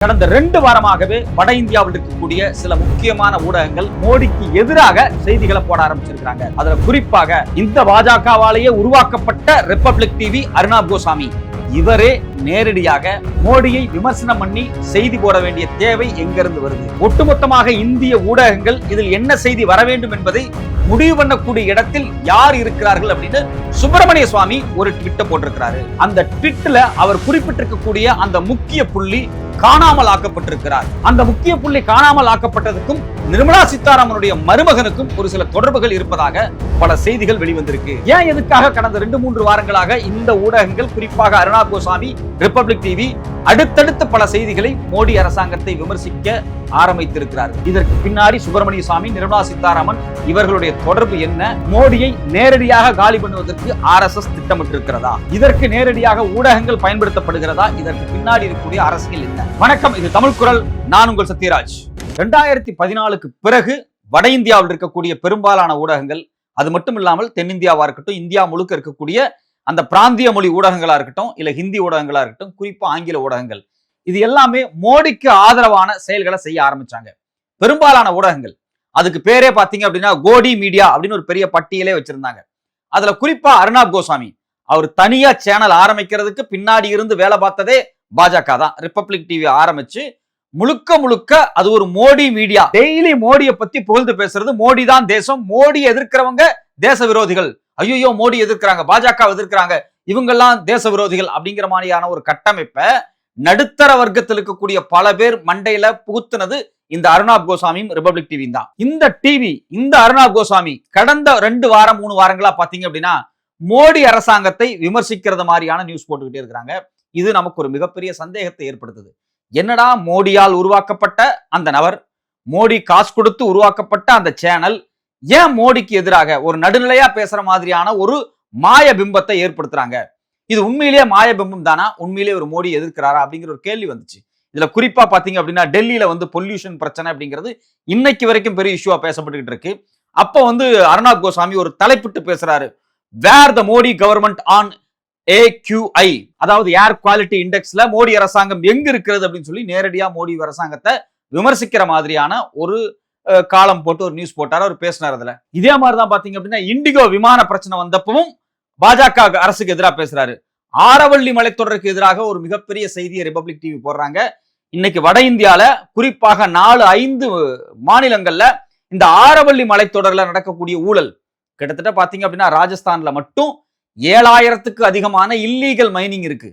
கடந்த 2 வாரமாகவே வட இந்தியாவில் இருக்கக்கூடிய சில முக்கியமான ஊடகங்கள் மோடிக்கு எதிராக செய்திகளை போட ஆரம்பிச்சிருக்காங்க. அதுல குறிப்பாக இந்த பாஜகவாலேயே உருவாக்கப்பட்ட ரிபப்ளிக் டிவி அர்னாப் கோசாமி இவரே நேரடியாக மோடியை விமர்சனம் பண்ணி செய்தி போட வேண்டிய தேவை எங்கிருந்து வருது? ஒட்டுமொத்தமாக இந்திய ஊடகங்கள் இதில் என்ன செய்தி வர வேண்டும் என்பதை முடிவு பண்ணக்கூடிய இடத்தில் யார் இருக்கிறார்கள் அப்படின்னு சுப்பிரமணிய சுவாமி ஒரு ட்வீட் போட்டிருக்கிறாரு. அந்த ட்வீட்ல அவர் குறிப்பிட்டிருக்கக்கூடிய அந்த முக்கிய புள்ளி காணாமல் ஆக்கப்பட்டிருக்கிறார். அந்த முக்கிய புள்ளி காணாமல் ஆக்கப்பட்டதுக்கும் நிர்மலா சீதாராமனுடைய மருமகனுக்கும் ஒரு சில தொடர்புகள் இருப்பதாக பல செய்திகள் வெளிவந்திருக்கு. ஏன் எதுக்காக கடந்த 2-3 வாரங்களாக இந்த ஊடகங்கள் குறிப்பாக அர்னாப் கோசாமி, ரிபப்ளிக் டிவி அடுத்தடுத்து பல செய்திகளை மோடி அரசாங்கத்தை விமர்சிக்க ஆரம்பித்திருக்கிறார். இதற்கு பின்னாடி சுப்பிரமணிய சுவாமி, நிர்மலா சீதாராமன் இவர்களுடைய தொடர்பு என்ன? மோடியை நேரடியாக காலி பண்ணுவதற்கு RSS திட்டமிட்டிருக்கிறதா? இதற்கு நேரடியாக ஊடகங்கள் பயன்படுத்தப்படுகிறதா? இதற்கு பின்னாடி இருக்கக்கூடிய அரசியல் என்ன? வணக்கம், இது தமிழ் குரல். நான் உங்கள் சத்யராஜ். 2014க்கு பிறகு வட இந்தியாவில் இருக்கக்கூடிய பெரும்பாலான ஊடகங்கள், அது மட்டும் இல்லாமல் தென்னிந்தியாவா இருக்கட்டும், இந்தியா முழுக்க இருக்கக்கூடிய அந்த பிராந்திய மொழி ஊடகங்களா இருக்கட்டும், இல்ல ஹிந்தி ஊடகங்களா இருக்கட்டும், குறிப்பா ஆங்கில ஊடகங்கள், இது எல்லாமே மோடிக்கு ஆதரவான செயல்களை செய்ய ஆரம்பிச்சாங்க. பெரும்பாலான ஊடகங்கள், அதுக்கு பேரே பாத்தீங்க அப்படின்னா கோடி மீடியா அப்படின்னு ஒரு பெரிய பட்டியலே வச்சிருந்தாங்க. அதுல குறிப்பா அர்னாப் கோசாமி அவர் தனியா சேனல் ஆரம்பிக்கிறதுக்கு பின்னாடி இருந்து வேலை பார்த்ததே பாஜக தான். ரிபப்ளிக் டிவி ஆரம்பிச்சு முழுக்க முழுக்க அது ஒரு மோடி மீடியா. டெய்லி மோடியை பத்தி புகழ்ந்து பேசுறது, மோடி தான் தேசம், மோடி எதிர்க்கிறவங்க தேச விரோதிகள், ஐயோ மோடி எதிர்க்கிறாங்க, பாஜக எதிர்க்கிறாங்க, இவங்கெல்லாம் தேச விரோதிகள் அப்படிங்கிற மாதிரியான ஒரு கட்டமைப்பை நடுத்தர வர்க்கத்தில் இருக்கக்கூடிய பல பேர் மண்டையில புகுத்துனது இந்த அர்னாப் கோசாமியும் ரிபப்ளிக் டிவி தான். இந்த டிவி, இந்த அர்னாப் கோசாமி கடந்த 2 வாரம் 3 வாரங்களா பாத்தீங்க அப்படின்னா மோடி அரசாங்கத்தை விமர்சிக்கிறது மாதிரியான நியூஸ் போட்டுக்கிட்டே இருக்கிறாங்க. இது நமக்கு ஒரு மிகப்பெரிய சந்தேகத்தை ஏற்படுத்துது. என்னடா, மோடியால் உருவாக்கப்பட்ட அந்த நபர், மோடி காசு கொடுத்து உருவாக்கப்பட்ட அந்த சேனல் ஏன் மோடிக்கு எதிராக ஒரு நடுநிலையா பேசுற மாதிரியான ஒரு மாய பிம்பத்தை ஏற்படுத்துறாங்க? இது உண்மையிலேயே மாய பிம்பம் தானா? உண்மையிலேயே ஒரு மோடி எதிர்க்கிறாரா அப்படிங்கிற ஒரு கேள்வி வந்துச்சு. இதுல குறிப்பா பாத்தீங்க அப்படின்னா டெல்லியில பொல்யூஷன் பிரச்சனை அப்படிங்கிறது இன்னைக்கு வரைக்கும் பெரிய இஷ்யூவா பேசப்பட்டுக்கிட்டு இருக்கு. அப்ப அர்னாப் கோசாமி ஒரு தலைப்பிட்டு பேசுறாரு, வேர் த மோடி கவர்மெண்ட் ஆன் AQI, அதாவது ஏர் குவாலிட்டி இண்டெக்ஸ்ல மோடி அரசாங்கம் எங்க இருக்கிறது அப்படின்னு சொல்லி நேரடியா மோடி அரசாங்கத்தை விமர்சிக்கிற மாதிரியான ஒரு காலம் போட்டு ஒரு நியூஸ் போட்டாரு, அவர் பேசினார். அதுல இதே மாதிரிதான் பாத்தீங்க அப்படின்னா இண்டிகோ விமான பிரச்சனை வந்தப்பவும் பாஜக அரசுக்கு எதிராக பேசுறாரு. ஆரவள்ளி மலைத்தொடருக்கு எதிராக ஒரு மிகப்பெரிய செய்தியை ரிபப்ளிக் டிவி போடுறாங்க. இன்னைக்கு வட இந்தியால குறிப்பாக 4-5 மாநிலங்கள்ல இந்த ஆரவள்ளி மலைத்தொடர்ல நடக்கக்கூடிய ஊழல், கிட்டத்தட்ட பாத்தீங்க அப்படின்னா ராஜஸ்தான்ல மட்டும் 7000க்கு அதிகமான இல்லீகல் மைனிங் இருக்கு.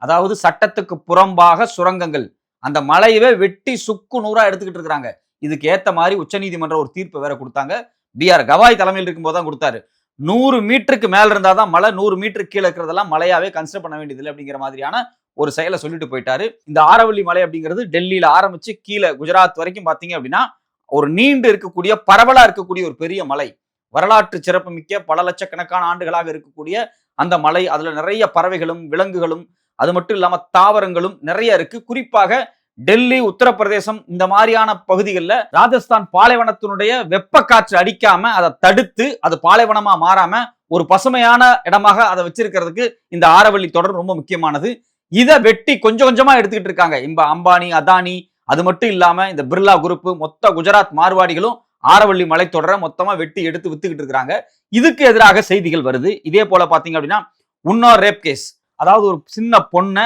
அதாவது சட்டத்துக்கு புறம்பாக சுரங்கங்கள், அந்த மலையவே வெட்டி சுக்கு நூறா எடுத்துக்கிட்டு இருக்காங்க. இதுக்கு ஏத்த மாதிரி உச்சநீதிமன்றம் ஒரு தீர்ப்பு வேற கொடுத்தாங்க. BR கவாய் தலைமையில் இருக்கும்போது தான் கொடுத்தாரு. 100 மீட்டருக்கு மேல இருந்தாதான் மலை, 100 மீட்டருக்கு கீழே இருக்கிறதெல்லாம் மலையாவே கன்சிடர் பண்ண வேண்டியதில்லை அப்படிங்கிற மாதிரியான ஒரு செயலை சொல்லிட்டு போயிட்டாரு. இந்த ஆரவள்ளி மலை அப்படிங்கிறது டெல்லியில ஆரம்பிச்சு கீழே குஜராத் வரைக்கும் பாத்தீங்க அப்படின்னா ஒரு நீண்டு இருக்கக்கூடிய, பரவலா இருக்கக்கூடிய ஒரு பெரிய மலை. வரலாற்று சிறப்பு மிக்க பல லட்சக்கணக்கான ஆண்டுகளாக இருக்கக்கூடிய அந்த மலை, அதுல நிறைய பறவைகளும் விலங்குகளும் அது மட்டும் இல்லாம தாவரங்களும் நிறைய இருக்கு. குறிப்பாக டெல்லி, உத்தரப்பிரதேசம் இந்த மாதிரியான பகுதிகளில் ராஜஸ்தான் பாலைவனத்தினுடைய வெப்ப காற்று அடிக்காம அதை தடுத்து அது பாலைவனமா மாறாம ஒரு பசுமையான இடமாக அதை வச்சிருக்கிறதுக்கு இந்த ஆரவள்ளி தொடர் ரொம்ப முக்கியமானது. இதை வெட்டி கொஞ்சம் கொஞ்சமா எடுத்துக்கிட்டு இருக்காங்க அம்பானி, அதானி. அது மட்டும் இல்லாம இந்த பிர்லா குரூப், மொத்த குஜராத் மார்வாடிகளும் ஆரவள்ளி மலைத்தொடரை மொத்தமா வெட்டி எடுத்து வித்துக்கிட்டு இருக்காங்க. இதுக்கு எதிராக செய்திகள் வருது. இதே போல பாத்தீங்க அப்படின்னா உன்னார் ரேப் கேஸ், அதாவது ஒரு சின்ன பொண்ணை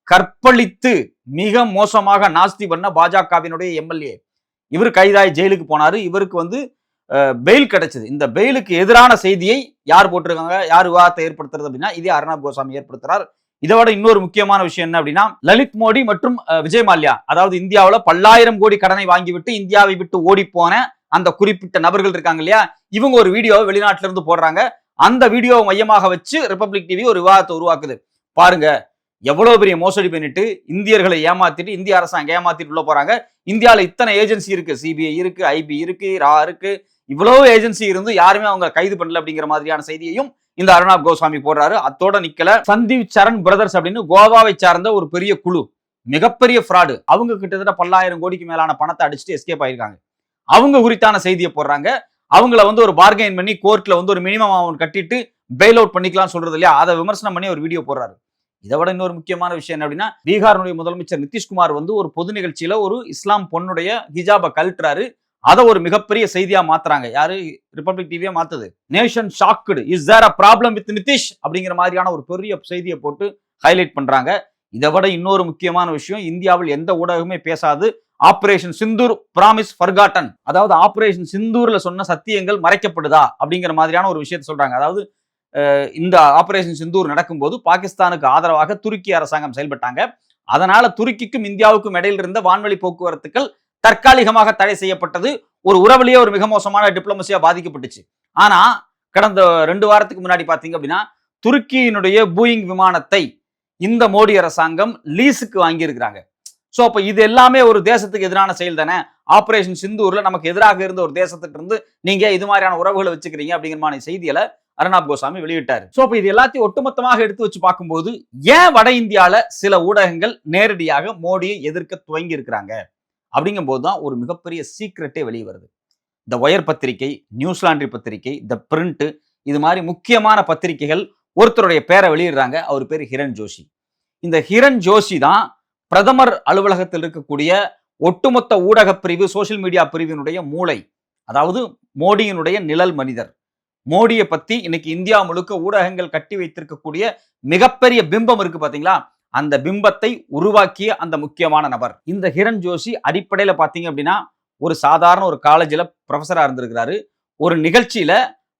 கற்பழித்து மிக மோசமாக நாஸ்தி பண்ண பாஜகவினுடைய MLA இவர் கைதாய் ஜெயிலுக்கு போனாரு. இவருக்கு பெயில் கிடைச்சது. இந்த பெயிலுக்கு எதிரான செய்தியை யார் போட்டிருக்காங்க, யார் விவாதத்தை ஏற்படுத்துறது அப்படின்னா இதே அர்னாப் கோசாமி ஏற்படுத்துறார். இதோட இன்னொரு முக்கியமான விஷயம் என்ன அப்படின்னா லலித் மோடி மற்றும் விஜய் மல்லையா, அதாவது இந்தியாவில் 10,000 கோடி கடனை வாங்கிவிட்டு இந்தியாவை விட்டு ஓடி போன அந்த குறிப்பிட்ட நபர்கள் இருக்காங்க இல்லையா, இவங்க ஒரு வீடியோவை வெளிநாட்டில இருந்து போடுறாங்க. அந்த வீடியோவை மையமாக வச்சு ரிபப்ளிக் டிவி ஒரு விவாதத்தை உருவாக்குது. பாருங்க, எவ்வளவு பெரிய மோசடி பண்ணிட்டு இந்தியர்களை ஏமாத்திட்டு இந்திய அரசாங்கம் ஏமாத்திட்டு உள்ள போறாங்க. இந்தியாவில் இத்தனை ஏஜென்சி இருக்கு, CBI இருக்கு, IB இருக்கு, RA இருக்கு, இவ்வளவு ஏஜென்சி இருந்து யாருமே அவங்க கைது பண்ணல அப்படிங்கிற மாதிரியான செய்தியையும் இந்த அர்னாப் கோசாமி போடுறாரு. அத்தோட நிக்கல, சந்தீப் சரண் பிரதர்ஸ் அப்படின்னு கோவாவை சார்ந்த ஒரு பெரிய குழு, மிகப்பெரிய ஃப்ராடு, அவங்க கிட்டத்தட்ட 10,000 கோடிக்கு மேலான பணத்தை அடிச்சுட்டு எஸ்கேப் ஆயிருக்காங்க. அவங்க குறித்தான செய்தியை போடுறாங்க. அவங்கள ஒரு பார்கெயின் பண்ணி கோர்ட்ல ஒரு மினிமம் அமௌண்ட் கட்டிட்டு பெயில் அவுட் பண்ணிக்கலாம் சொல்றது இல்லையா, அதை விமர்சனம் பண்ணி ஒரு வீடியோ போடுறாரு. இதை விட இன்னொரு முக்கியமான விஷயம் என்ன அப்படின்னா, பீகாருடைய முதலமைச்சர் நிதிஷ்குமார் வந்து ஒரு பொது நிகழ்ச்சியில ஒரு இஸ்லாம் பொண்ணுடைய ஹிஜாபை கழட்டுறாரு. அதை ஒரு மிகப்பெரிய செய்தியா மாத்துறாங்க. யாரு? ரிபப்ளிக் டிவியா மாத்துது. Nation shocked, is there a problem with Nitish அப்படிங்கிற மாதிரியான ஒரு பெரிய செய்தியை போட்டு ஹைலைட் பண்றாங்க. இதை விட இன்னொரு முக்கியமான விஷயம், இந்தியாவில் எந்த ஊடகமே பேசாது, ஆபரேஷன் சிந்தூர் பிராமிஸ் ஃபர்காட்டன். அதாவது ஆபரேஷன் சிந்தூர்ல சொன்ன சத்தியங்கள் மறைக்கப்படுதா அப்படிங்கிற மாதிரியான ஒரு விஷயத்தை சொல்றாங்க. அதாவது இந்த ஆபரேஷன் சிந்தூர் நடக்கும்போது பாகிஸ்தானுக்கு ஆதரவாக துருக்கி அரசாங்கம் செயல்பட்டாங்க. அதனால துருக்கிக்கும் இந்தியாவுக்கும் இடையில் இருந்த வான்வழி போக்குவரத்துகள் தற்காலிகமாக தடை செய்யப்பட்டது. ஒரு உறவுலயே ஒரு மிக மோசமான டிப்ளமசியா பாதிக்கப்பட்டுச்சு. ஆனா கடந்த 2 வாரத்துக்கு முன்னாடி பாத்தீங்க அப்படின்னா, துருக்கியினுடைய பூயிங் விமானத்தை இந்த மோடி அரசாங்கம் லீஸுக்கு வாங்கி இருக்கிறாங்க. சோ அப்ப இது எல்லாமே ஒரு தேசத்துக்கு எதிரான செயல் தானே. ஆபரேஷன் சிந்தூர்ல நமக்கு எதிராக இருந்த ஒரு தேசத்திட்ட இருந்து நீங்க இது மாதிரியான உறவுகளை வச்சுக்கிறீங்க அப்படிங்கிற மாதிரி செய்திகளை அர்னாப் கோசாமி வெளியிட்டாரு. சோ அப்ப இது எல்லாத்தையும் ஒட்டுமொத்தமாக எடுத்து வச்சு பார்க்கும்போது, ஏன் வட இந்தியால சில ஊடகங்கள் நேரடியாக மோடியை எதிர்க்க துவங்கி இருக்கிறாங்க அப்படிங்கும் போதுதான் ஒரு மிகப்பெரிய சீக்ரெட்டே வெளியே வருது. த ஒயர் பத்திரிகை, நியூஸ்லாண்ட்ரி பத்திரிகை, த பிரிண்ட், இது மாதிரி முக்கியமான பத்திரிகைகள் ஒருத்தருடைய பேரை வெளியிடுறாங்க. அவர் பேர் ஹிரண் ஜோஷி. இந்த ஹிரண் ஜோஷி தான் பிரதமர் அலுவலகத்தில் இருக்கக்கூடிய ஒட்டுமொத்த ஊடக பிரிவு, சோசியல் மீடியா பிரிவினுடைய மூளை. அதாவது மோடியினுடைய நிழல் மனிதர். மோடியை பத்தி இன்னைக்கு இந்தியா முழுக்க ஊடகங்கள் கட்டி வைத்திருக்கக்கூடிய மிகப்பெரிய பிம்பம் இருக்கு பாத்தீங்களா, அந்த பிம்பத்தை உருவாக்கிய அந்த முக்கியமான நபர் இந்த ஹிரண் ஜோஷி. அடிப்படையில பாத்தீங்க அப்படின்னா, ஒரு சாதாரண ஒரு காலேஜில் ப்ரொஃபஸரா இருந்திருக்கிறாரு. ஒரு நிகழ்ச்சியில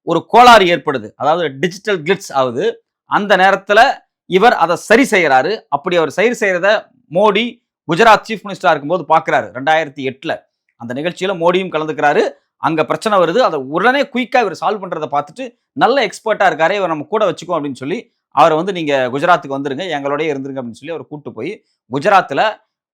ஒரு கோளாறு ஏற்படுது, அதாவது டிஜிட்டல் கிளிட்ஸ் ஆகுது. அந்த நேரத்துல இவர் அதை சரி செய்யறாரு. அப்படி அவர் சரி செய்யறத மோடி குஜராத் சீஃப் மினிஸ்டரா இருக்கும்போது பாக்குறாரு 2008. அந்த நிகழ்ச்சியில மோடியும் கலந்துக்கிறாரு. அங்க பிரச்சனை வருது. அதை உடனே குயிக்கா இவர் சால்வ் பண்றதை பார்த்துட்டு, நல்ல எக்ஸ்பர்ட்டா இருக்காரு, இவர் நம்ம கூட வச்சுக்கோ அப்படின்னு சொல்லி அவரை வந்து நீங்க குஜராத்துக்கு வந்துருங்க, எங்களோடய இருந்துருங்க அப்படின்னு சொல்லி அவர் கூட்டு போய் குஜராத்தில்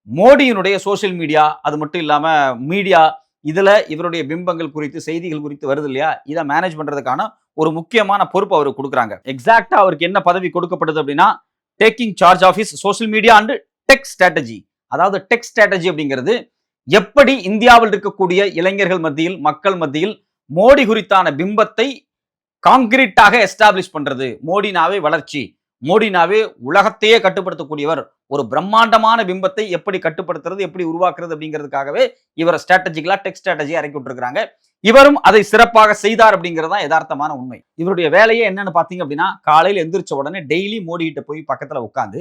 மோடியினுடைய சோசியல் மீடியா, அது மட்டும் இல்லாம மீடியா, இதுல இவருடைய பிம்பங்கள் குறித்து, செய்திகள் குறித்து வருது இல்லையா, இதை மேனேஜ் பண்றதுக்கான ஒரு முக்கியமான பொறுப்பு அவருக்கு கொடுக்குறாங்க. எக்ஸாக்டா அவருக்கு என்ன பதவி கொடுக்கப்படுது அப்படின்னா, taking charge of his social media and tech strategy. அதாவது டெக் ஸ்ட்ராட்டஜி அப்படிங்கிறது எப்படி இந்தியாவில் இருக்கக்கூடிய இளைஞர்கள் மத்தியில், மக்கள் மத்தியில் மோடி குறித்தான பிம்பத்தை காங்கிரீட்டாக எஸ்டாப்ளிஷ் பண்றது. மோடினாவே வளர்ச்சி, மோடினாவே உலகத்தையே கட்டுப்படுத்தக்கூடியவர், ஒரு பிரம்மாண்டமான பிம்பத்தை எப்படி கட்டுப்படுத்துறது, எப்படி உருவாக்குறது அப்படிங்கிறதுக்காகவே இவரை ஸ்ட்ராட்டஜிக்கலா டெக் ஸ்ட்ராட்டஜி இறக்கி விட்டுருக்காங்க. இவரும் அதை சிறப்பாக செய்தார் அப்படிங்கிறது தான் யதார்த்தமான உண்மை. இவருடைய வேலையே என்னன்னு பாத்தீங்க அப்படின்னா, காலையில் எந்திரிச்ச உடனே டெய்லி மோடி கிட்ட போய் பக்கத்துல உட்காந்து,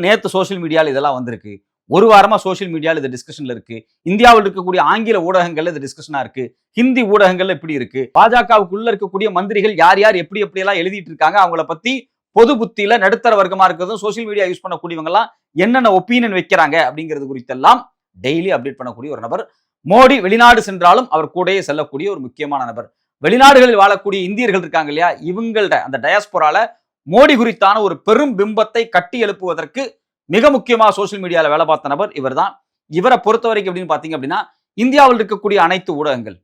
நேத்து சோசியல் மீடியாவில் இதெல்லாம் வந்திருக்கு, ஒரு வாரமா சோசியல் மீடியாவில் இது டிஸ்கஷன்ல இருக்கு, இந்தியாவில் இருக்கக்கூடிய ஆங்கில ஊடகங்கள்ல இது டிஸ்கஷனா இருக்கு, ஹிந்தி ஊடகங்கள்ல எப்படி இருக்கு, பாஜகவுக்குள்ள இருக்கக்கூடிய மந்திரிகள் யார் யார் எப்படி எப்படி எல்லாம் எழுதிட்டு இருக்காங்க, அவங்கள பத்தி பொது புத்தியில நடுத்தர வர்க்கமா இருக்கிறதும் சோசியல் மீடியா யூஸ் பண்ணக்கூடியவங்க எல்லாம் என்னென்ன ஒப்பீனியன் வைக்கிறாங்க அப்படிங்கிறது குறித்தெல்லாம் டெய்லி அப்டேட் பண்ணக்கூடிய ஒரு நபர். மோடி வெளிநாடு சென்றாலும் அவர் கூடயே செல்லக்கூடிய ஒரு முக்கியமான நபர். வெளிநாடுகளில் வாழக்கூடிய இந்தியர்கள் இருக்காங்க இல்லையா, இவங்களோட அந்த டயாஸ்போரால மோடி குறித்தான ஒரு பெரும் பிம்பத்தை கட்டி எழுப்புவதற்கு மிக முக்கியமாக சோசியல் மீடியாவில் வேலை பார்த்த நபர் இவர் தான். இவரை பொறுத்த வரைக்கும் அப்படின்னு பாத்தீங்க அப்படின்னா, இந்தியாவில் இருக்கக்கூடிய அனைத்து ஊடகங்கள்,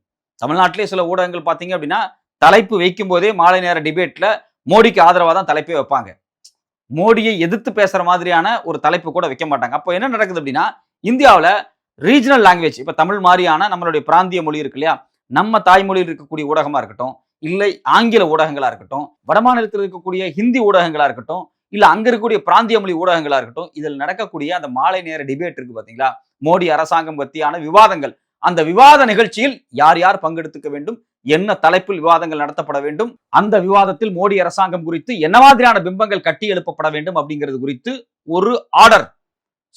தமிழ்நாட்டிலே சில ஊடகங்கள் பாத்தீங்க அப்படின்னா, தலைப்பு வைக்கும் போதே மாலை நேர டிபேட்ல மோடிக்கு ஆதரவாக தான் தலைப்பே வைப்பாங்க. மோடியை எதிர்த்து பேசுற மாதிரியான ஒரு தலைப்பு கூட வைக்க மாட்டாங்க. அப்போ என்ன நடக்குது அப்படின்னா, இந்தியாவில் ரீஜனல் லாங்குவேஜ், இப்ப தமிழ் மாதிரியான நம்மளுடைய பிராந்திய மொழி இருக்கு இல்லையா, நம்ம தாய்மொழியில் இருக்கக்கூடிய ஊடகமா இருக்கட்டும், இல்லை ஆங்கில ஊடகங்களா இருக்கட்டும், வடமாநிலத்தில் இருக்கக்கூடிய ஹிந்தி ஊடகங்களா இருக்கட்டும், இல்ல அங்க இருக்கக்கூடிய பிராந்திய மொழி ஊடகங்களா இருக்கட்டும், இதில் நடக்கக்கூடிய அந்த மாலை நேர டிபேட் இருக்கு பாத்தீங்களா, மோடி அரசாங்கம் பற்றியான விவாதங்கள், அந்த விவாத நிகழ்ச்சியில் யார் யார் பங்கெடுத்துக்க வேண்டும், என்ன தலைப்பில் விவாதங்கள் நடத்தப்பட வேண்டும், அந்த விவாதத்தில் மோடி அரசாங்கம் குறித்து என்ன மாதிரியான பிம்பங்கள் கட்டி எழுப்பப்பட வேண்டும் அப்படிங்கிறது குறித்து ஒரு ஆர்டர்,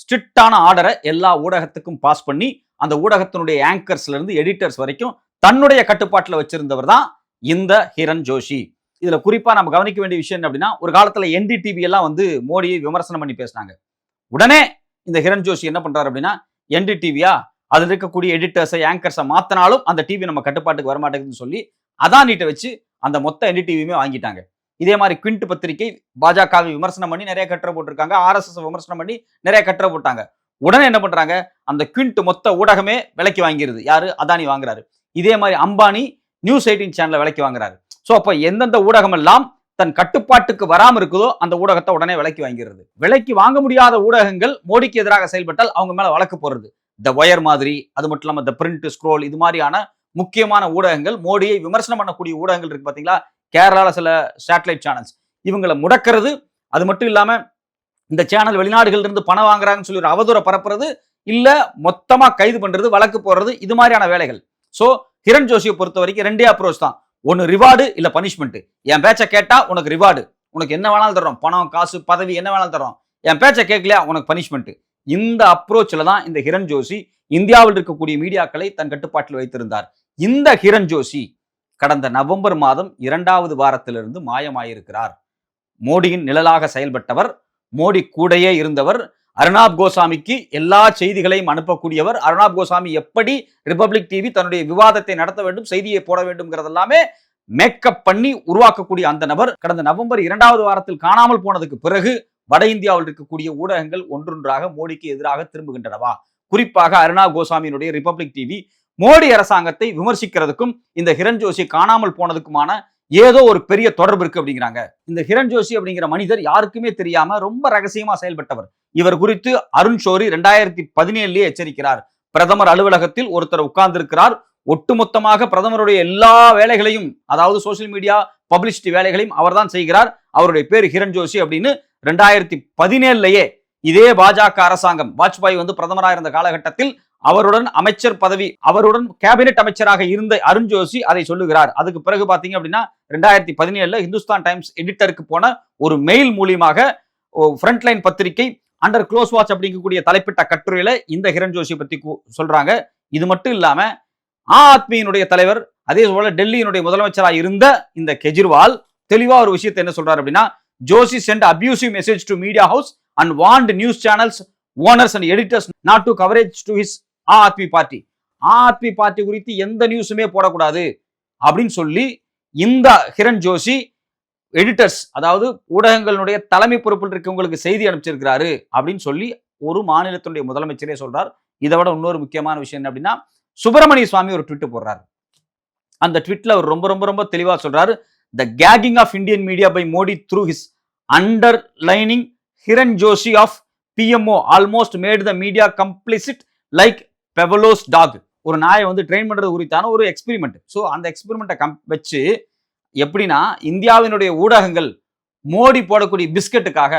ஸ்ட்ரிக்டான ஆர்டரை எல்லா ஊடகத்துக்கும் பாஸ் பண்ணி, அந்த ஊடகத்தினுடைய ஆங்கர்ஸ்ல இருந்து எடிட்டர்ஸ் வரைக்கும் தன்னுடைய கட்டுப்பாட்டில் வச்சிருந்தவர் தான் இந்த ஹிரண் ஜோஷி. இதுல குறிப்பா நம்ம கவனிக்க வேண்டிய விஷயம் என்ன அப்படின்னா, ஒரு காலத்துல NDTV எல்லாம் வந்து மோடியை விமர்சனம் பண்ணி பேசினாங்க. உடனே இந்த ஹிரண் ஜோஷி என்ன பண்றாரு அப்படின்னா, NDTVயா, அதில் இருக்கக்கூடிய எடிட்டர்ஸை, ஆங்கர்ஸை மாத்தினாலும் அந்த டிவி நம்ம கட்டுப்பாட்டுக்கு வரமாட்டேங்குதுன்னு சொல்லி அதானிட்ட வச்சு அந்த மொத்த NDTVயுமே வாங்கிட்டாங்க. இதே மாதிரி குவிண்ட் பத்திரிகை பாஜகவை விமர்சனம் பண்ணி நிறைய கட்டுரை போட்டிருக்காங்க, RSS விமர்சனம் பண்ணி நிறைய கட்டுரை போட்டாங்க. உடனே என்ன பண்றாங்க, அந்த குவிண்ட் மொத்த ஊடகமே விலைக்கு வாங்கிருது. யாரு? அதானி வாங்குறாரு. இதே மாதிரி அம்பானி நியூஸ் 18 சேனல் விலைக்கு வாங்குறாரு. சோ அப்ப எந்தெந்த ஊடகம் எல்லாம் தன் கட்டுப்பாட்டுக்கு வராம இருக்குதோ அந்த ஊடகத்தை உடனே விலைக்கு வாங்கிறது. விலைக்கு வாங்க முடியாத ஊடகங்கள் மோடிக்கு எதிராக செயல்பட்டால் அவங்க மேல வழக்கு போடுறது. த ஒயர் மாதிரி, அது மட்டும் இல்லாம த பிரிண்ட், ஸ்க்ரோல், இது மாதிரியான முக்கியமான ஊடகங்கள், மோடியை விமர்சனம் பண்ணக்கூடிய ஊடகங்கள் இருக்கு பாத்தீங்களா, கேரளால சில சேட்டலைட் சேனல்ஸ், இவங்களை முடக்கிறது. அது மட்டும் இல்லாம இந்த சேனல் வெளிநாடுகள்ல இருந்து பணம் வாங்குறாங்கன்னு சொல்லி ஒரு அவதூறை பரப்புறது, இல்ல மொத்தமா கைது பண்றது, வழக்கு போடுறது, இது மாதிரியான வேலைகள். சோ கிரண் ஜோஷியை பொறுத்த வரைக்கும் ரெண்டே அப்ரோச் தான். ஒன்னு ரிவார்டு இல்ல பனிஷ்மெண்ட். என் பேச்ச கேட்டா உனக்கு ரிவார்டு, உனக்கு என்ன வேணாலும் தர்றோம், பணம் காசு பதவி என்ன வேணாலும் தர்றோம். என் பேச்ச கேட்கலையா உனக்கு பனிஷ்மெண்ட். இந்த அப்ரோச்ல தான் இந்த கிரண் ஜோஷி இந்தியாவில் இருக்கக்கூடிய மீடியாக்களை தன் கட்டுப்பாட்டில் வைத்திருந்தார். இந்த கிரண் ஜோஷி கடந்த நவம்பர் மாதம் 2வது வாரத்திலிருந்து மாயமாயிருக்கிறார். மோடியின் நிழலாக செயல்பட்டவர், மோடி கூடையே இருந்தவர், அர்னாப் கோசாமிக்கு எல்லா செய்திகளையும் அனுப்பக்கூடியவர். அர்னாப் கோசாமி எப்படி ரிபப்ளிக் டிவி தன்னுடைய விவாதத்தை நடத்த வேண்டும், செய்தியை போட வேண்டும்ங்கிறதெல்லாமே மேக்கப் பண்ணி உருவாக்கக்கூடிய அந்த நபர் கடந்த நவம்பர் 2வது வாரத்தில் காணாமல் போனதுக்கு பிறகு வட இந்தியாவில் இருக்கக்கூடிய ஊடகங்கள் ஒன்றொன்றாக மோடிக்கு எதிராக திரும்புகின்றனவா? குறிப்பாக அர்னாப் கோசாமியினுடைய ரிபப்ளிக் டிவி மோடி அரசாங்கத்தை விமர்சிக்கிறதுக்கும் இந்த கிரண் ஜோஷி காணாமல் போனதுக்குமான ஏதோ ஒரு பெரிய தொடர்பு இருக்கு அப்படிங்கிறாங்க. இந்த கிரண் ஜோஷி அப்படிங்கிற மனிதர் யாருக்குமே தெரியாம ரொம்ப ரகசியமா செயல்பட்டவர். இவர் குறித்து அருண் ஷோரி 2017 எச்சரிக்கிறார். பிரதமர் அலுவலகத்தில் ஒருத்தர் உட்கார்ந்து இருக்கிறார், ஒட்டுமொத்தமாக பிரதமருடைய எல்லா வேலைகளையும், அதாவது சோசியல் மீடியா பப்ளிசிட்டி வேலைகளையும் அவர்தான் செய்கிறார். அவருடைய பேர் கிரண் ஜோஷி அப்படின்னு 2017 இதே பாஜக அரசாங்கம், வாஜ்பாய் பிரதமராக இருந்த காலகட்டத்தில் அவருடன் அமைச்சர் பதவி, அவருடன் கேபினெட் அமைச்சராக இருந்த அருண் ஜோஷி அதை சொல்லுகிறார். அதுக்கு பிறகு பாத்தீங்க அப்படின்னா 2017 ஹிந்துஸ்தான் டைம்ஸ் எடிட்டருக்கு போன ஒரு மெயில் மூலியமாக ஃப்ரண்ட்லைன் பத்திரிகை அண்டர் க்ளோஸ் வாட்ச் அப்படிங்கக்கூடிய தலைப்பிட்ட கட்டுரையில இந்த கிரண் ஜோஷி பத்தி சொல்றாங்க. இது மட்டும் இல்லாம ஆத்மியினுடைய தலைவர், அதே போல டெல்லியினுடைய முதலமைச்சராக இருந்த இந்த கெஜ்ரிவால் தெளிவா ஒரு விஷயத்தை என்ன சொல்றாரு அப்படின்னா, Joshi sent abusive message to media house and want news channels owners and editors not to coverage to his Aadmi party. Aadmi party குறித்து எந்த நியூஸுமே போடக்கூடாது அப்படின்னு சொல்லி இந்த கிரண் ஜோஷி எடிட்டர்ஸ், அதாவது ஊடகங்களுடைய தலைமை பொறுப்பில் இருக்கவங்களுக்கு செய்தி அனுப்பிச்சிருக்கிறாரு அப்படின்னு சொல்லி ஒரு மாநிலத்தினுடைய முதலமைச்சரே சொல்றார். இதை விட இன்னொரு முக்கியமான விஷயம் என்ன அப்படின்னா, சுப்பிரமணிய சுவாமி ஒரு ட்வீட் போடுறாரு. அந்த ட்வீட்ல அவர் ரொம்ப ரொம்ப ரொம்ப தெளிவா சொல்றாரு, the gagging of Indian media by Modi through his underling Kiran Joshi of PMO almost made the media complicit like Pavlov's dog. ஒரு நாயை ட்ரெயின் பண்றது குறித்தான ஒரு எக்ஸ்பெரிமெண்ட். ஸோ அந்த எக்ஸ்பெரிமெண்ட்டை வச்சு எப்படின்னா, இந்தியாவினுடைய ஊடகங்கள் மோடி போடக்கூடிய பிஸ்கெட்டுக்காக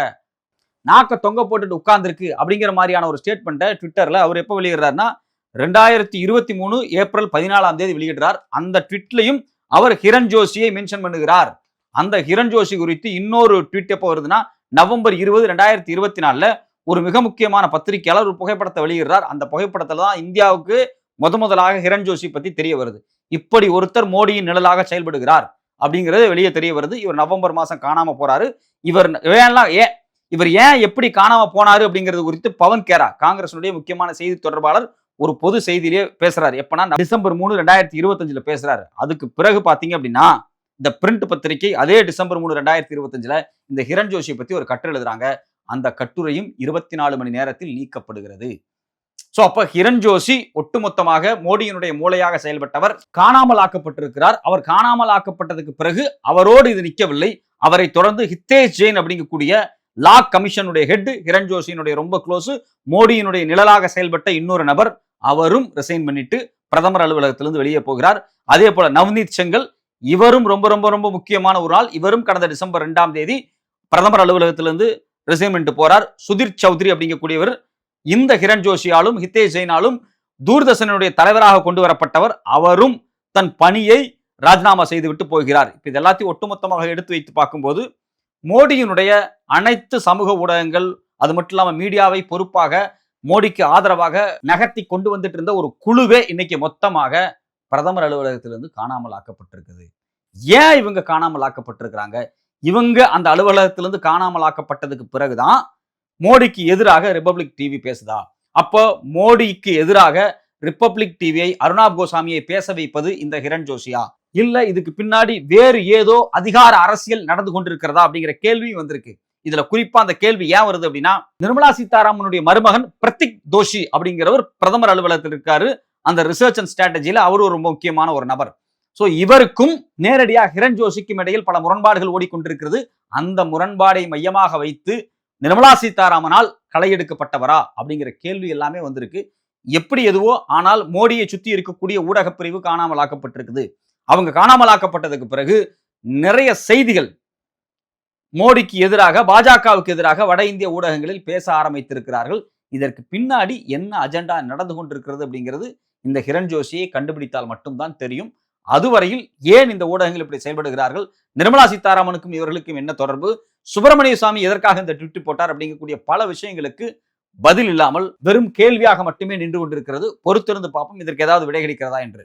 நாக்க தொங்க போட்டுட்டு உட்கார்ந்துருக்கு அப்படிங்கிற மாதிரியான ஒரு ஸ்டேட்மெண்ட்டை ட்விட்டர்ல அவர் எப்போ வெளியிடுறாருன்னா 2023 ஏப்ரல் 14 வெளியிடுறார். அந்த ட்வீட்லையும் அவர் கிரண் ஜோஷியை மென்ஷன் பண்ணுகிறார். அந்த கிரண் ஜோஷி குறித்து இன்னொரு ட்வீட் எப்போ வருதுன்னா, நவம்பர் 20, 2024 ஒரு மிக முக்கியமான பத்திரிகையாளர் ஒரு புகைப்படத்தை வெளியிடுறார். அந்த புகைப்படத்துல தான் இந்தியாவுக்கு முதலாக கிரண் ஜோஷி பத்தி தெரிய வருது. இப்படி ஒருத்தர் மோடியின் நிழலாக செயல்படுகிறார் அப்படிங்கிறது வெளியே தெரிய வருது. இவர் நவம்பர் மாசம் காணாம போறாரு. இவர் ஏன் எப்படி காணாம போனாரு அப்படிங்கிறது குறித்து பவன் கேரா, காங்கிரஸுடைய முக்கியமான செய்தி தொடர்பாளர், ஒரு பொது செய்தியிலே பேசுறாரு. எப்பனா டிசம்பர் 3, 2025 பேசுறாரு. அதுக்கு பிறகு பாத்தீங்க அப்படின்னா, இந்த பிரிண்ட் பத்திரிகை அதே டிசம்பர் 3, 2025 இந்த கிரண் ஜோஷியை பத்தி ஒரு கட்டுரை எழுதுறாங்க. அந்த கட்டுரையும் 24 மணி நேரத்தில் நீக்கப்படுகிறது. சோ அப்ப கிரண் ஜோஷி ஒட்டுமொத்தமாக மோடியினுடைய மூளையாக செயல்பட்டவர், காணாமல் ஆக்கப்பட்டிருக்கிறார். அவர் காணாமல் ஆக்கப்பட்டதுக்கு பிறகு அவரோடு இது நிற்கவில்லை. அவரை தொடர்ந்து ஹிதேஷ் ஜெயின் அப்படிங்கக்கூடிய லா கமிஷனுடைய ஹெட், கிரண் ஜோஷியினுடைய ரொம்ப க்ளோஸ், மோடியினுடைய நிழலாக செயல்பட்ட இன்னொரு நபர், அவரும் ரிசைன் பண்ணிட்டு பிரதமர் அலுவலகத்திலிருந்து வெளியே போகிறார். அதே போல நவ்னீத் செங்கல், இவரும் ரொம்ப ரொம்ப ரொம்ப முக்கியமான ஒரு ஆள். இவரும் கடந்த டிசம்பர் 2 பிரதமர் அலுவலகத்திலிருந்து ரிசைன் பண்ணிட்டு போறார். சுதீர் சௌத்ரி அப்படிங்கக்கூடியவர் இந்த கிரண் ஜோஷியாலும் ஹிதேஷ் ஜெயினாலும் தூர்தர்ஷனுடைய தலைவராக கொண்டு வரப்பட்டவர். அவரும் தன் பணியை ராஜினாமா செய்துவிட்டு போகிறார். இப்ப இது எல்லாத்தையும் ஒட்டுமொத்தமாக எடுத்து வைத்து பார்க்கும்போது, மோடியினுடைய அனைத்து சமூக ஊடகங்கள், அது மட்டும் இல்லாம மீடியாவை பொறுப்பாக மோடிக்கு ஆதரவாக நகர்த்தி கொண்டு வந்துட்டு இருந்த ஒரு குழுவே இன்னைக்கு மொத்தமாக பிரதமர் அலுவலகத்திலிருந்து காணாமல் ஆக்கப்பட்டிருக்குது. ஏன் இவங்க காணாமல் ஆக்கப்பட்டிருக்கிறாங்க? இவங்க அந்த அலுவலகத்திலிருந்து காணாமல் ஆக்கப்பட்டதுக்கு பிறகுதான் மோடிக்கு எதிராக ரிபப்ளிக் டிவி பேசுதா? அப்போ மோடிக்கு எதிராக ரிபப்ளிக் டிவியை, அர்னாப் கோசாமியை பேச வைப்பது இந்த கிரண் ஜோஷியா? இல்ல இதுக்கு பின்னாடி வேறு ஏதோ அதிகார அரசியல் நடந்து கொண்டிருக்கிறதா அப்படிங்கிற கேள்வியும் வந்திருக்கு. இதுல குறிப்பா அந்த கேள்வி ஏன் வருது அப்படின்னா, நிர்மலா சீதாராமனுடைய மருமகன் பிரத்திக் தோஷி அப்படிங்கிறவர் பிரதமர் அலுவலகத்தில் இருக்காரு. அந்த ரிசர்ச் அண்ட் ஸ்ட்ராட்டஜியில அவரு ஒரு முக்கியமான ஒரு நபர். சோ இவருக்கும் நேரடியாக கிரண் ஜோஷிக்கும் இடையில் பல முரண்பாடுகள் ஓடிக்கொண்டிருக்கிறது. அந்த முரண்பாடை மையமாக வைத்து நிர்மலா சீதாராமனால் களையெடுக்கப்பட்டவரா அப்படிங்கிற கேள்வி எல்லாமே வந்திருக்கு. எப்படி எதுவோ, ஆனால் மோடியை சுத்தி இருக்கக்கூடிய ஊடக பிரிவு காணாமல் ஆக்கப்பட்டிருக்குது. அவங்க காணாமல் ஆக்கப்பட்டதுக்கு பிறகு நிறைய செய்திகள் மோடிக்கு எதிராக, பாஜகவுக்கு எதிராக வட இந்திய ஊடகங்களில் பேச ஆரம்பித்திருக்கிறார்கள். இதற்கு பின்னாடி என்ன அஜெண்டா நடந்து கொண்டிருக்கிறது அப்படிங்கிறது இந்த கிரண் ஜோஷியை கண்டுபிடித்தால் மட்டும்தான் தெரியும். அதுவரையில் ஏன் இந்த ஊடகங்கள் இப்படி செயல்படுகிறார்கள், நிர்மலா சீதாராமனுக்கும் இவர்களுக்கும் என்ன தொடர்பு, சுப்பிரமணிய சாமி எதற்காக இந்த ட்வீட் போட்டார் அப்படிங்கக்கூடிய பல விஷயங்களுக்கு பதில் இல்லாமல் வெறும் கேள்வியாக மட்டுமே நின்று கொண்டிருக்கிறது. பொறுத்திருந்து பார்ப்போம் இதற்கு ஏதாவது விடை கிடைக்கிறதா என்று.